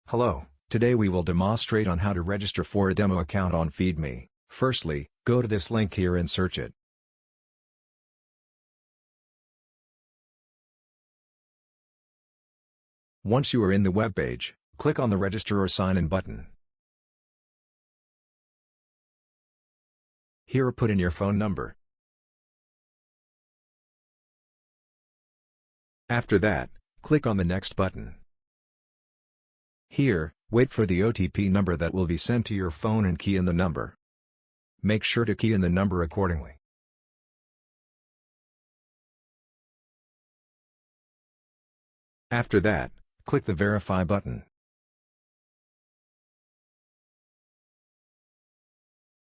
Hello, today we will demonstrate on how to register for a demo account on FeedMe. Firstly, go to this link here and search it. Once you are in the web page, click on the Register or Sign In button. Here put in your phone number. After that, click on the Next button. Here, wait for the OTP number that will be sent to your phone and key in the number. Make sure to key in the number accordingly. After that, click the Verify button.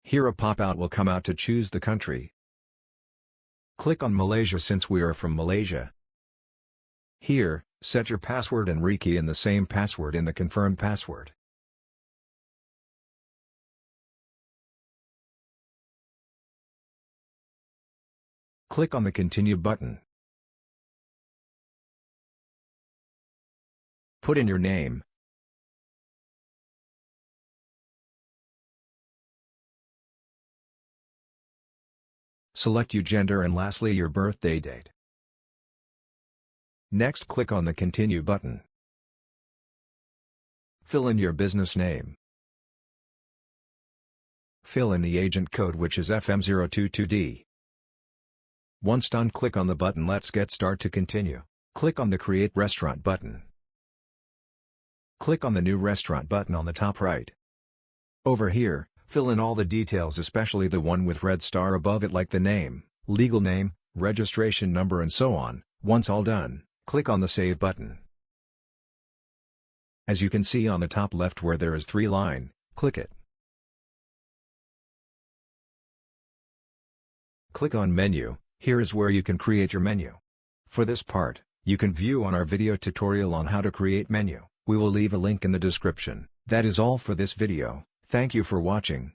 Here a pop-out will come out to choose the country. Click on Malaysia since we are from Malaysia. Here, set your password and rekey in the same password in the confirmed password. Click on the Continue button. Put in your name, select your gender and lastly your birthday date. Next click on the Continue button. Fill in your business name. Fill in the agent code which is FM022D. Once done, click on the button Let's Get Start to continue. Click on the Create Restaurant button. Click on the New Restaurant button on the top right. Over here, fill in all the details, especially the one with red star above it like the name, legal name, registration number and so on. Once all done, click on the Save button. As you can see on the top left where there is 3 line, click it. Click on Menu. Here is where you can create your menu. For this part, you can view on our video tutorial on how to create menu. We will leave a link in the description. That is all for this video. Thank you for watching.